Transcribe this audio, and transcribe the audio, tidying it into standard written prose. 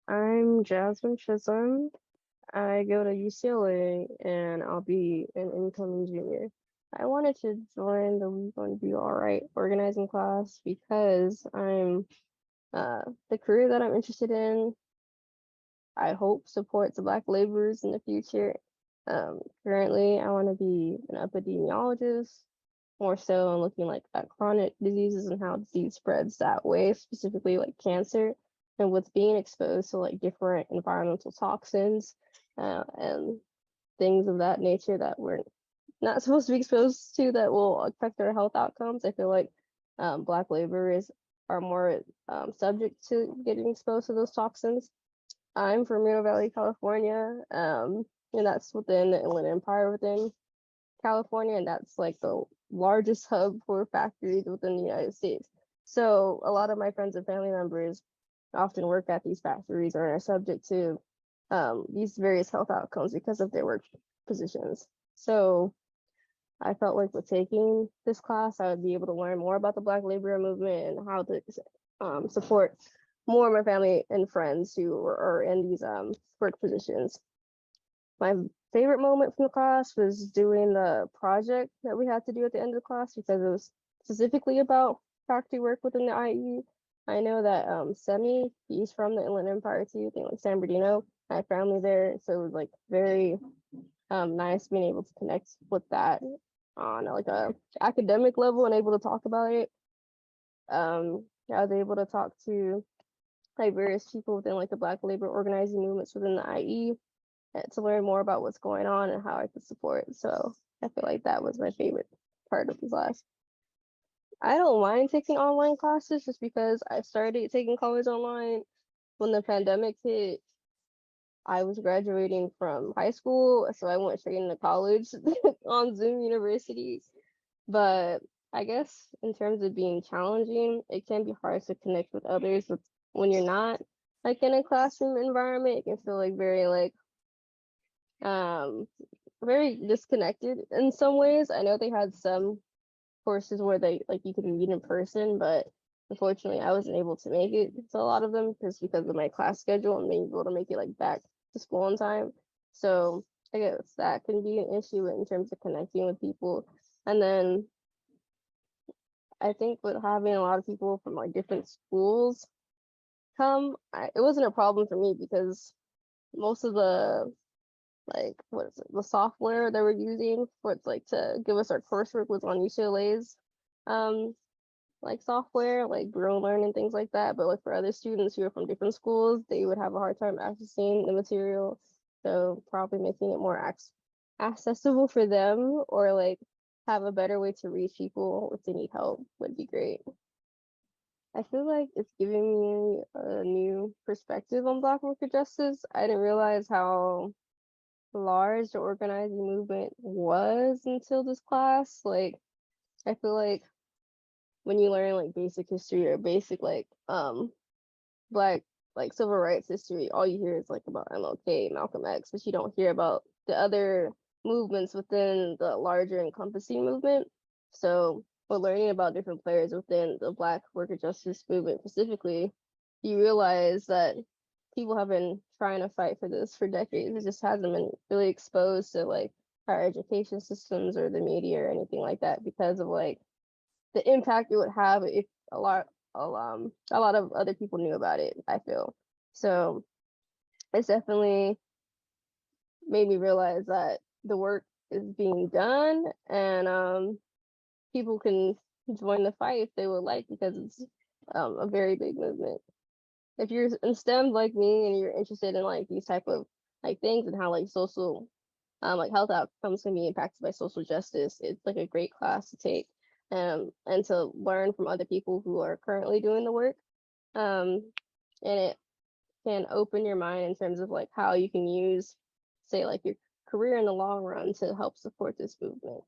I'm Jazmine Chism. I go to UCLA and I'll be an incoming junior. I wanted to join the We Gon Be Alright organizing class because the career that I'm interested in, I hope supports Black laborers in the future. Currently, I want to be an epidemiologist, more so on looking like at chronic diseases and how disease spreads that way, specifically like cancer, and with being exposed to like different environmental toxins and things of that nature that we're not supposed to be exposed to that will affect our health outcomes. I feel like Black laborers are more subject to getting exposed to those toxins. I'm from Moreno Valley, California, and that's within the Inland Empire within California, and that's like the largest hub for factories within the United States. So a lot of my friends and family members often work at these factories or are subject to these various health outcomes because of their work positions. So I felt like with taking this class, I would be able to learn more about the Black labor movement and how to support more of my family and friends who are in these work positions. My favorite moment from the class was doing the project that we had to do at the end of the class because it was specifically about factory work within the IE. I know that Semi, he's from the Inland Empire too, I think like San Bernardino. I have family there, so it was like very nice being able to connect with that on like a academic level and able to talk about it. I was able to talk to like various people within like the Black labor organizing movements within the IE to learn more about what's going on and how I could support. So I feel like that was my favorite part of the class. I don't mind taking online classes just because I started taking college online when the pandemic hit. I was graduating from high school, so I went straight into college on Zoom University. But I guess in terms of being challenging, it can be hard to connect with others when you're not like in a classroom environment. It can feel like um very disconnected in some ways. I know they had some courses where they like you could meet in person, but unfortunately I wasn't able to make it to a lot of them because of my class schedule and being able to make it like back to school on time. So I guess that can be an issue in terms of connecting with people. And then I think with having a lot of people from like different schools it wasn't a problem for me because most of the like what is it, the software that we're using for it's like to give us our coursework was on UCLA's um like software, like Grow Learn and things like that. But like for other students who are from different schools, they would have a hard time accessing the material. So probably making it more accessible for them or like have a better way to reach people if they need help would be great. I feel like it's giving me a new perspective on Black worker justice. I didn't realize how large the organizing movement was until this class. Like, I feel like when you learn like basic history or basic like Black like civil rights history, all you hear is like about MLK, Malcolm X, but you don't hear about the other movements within the larger encompassing movement. So, but learning about different players within the Black worker justice movement specifically, you realize that people have been trying to fight for this for decades. It just hasn't been really exposed to like higher education systems or the media or anything like that because of like the impact it would have if a lot of other people knew about it, I feel. So it's definitely made me realize that the work is being done and people can join the fight if they would like because it's a very big movement. If you're in STEM like me and you're interested in like these type of like things and how like social like health outcomes can be impacted by social justice, it's like a great class to take and to learn from other people who are currently doing the work. And it can open your mind in terms of like how you can use, say, like your career in the long run to help support this movement.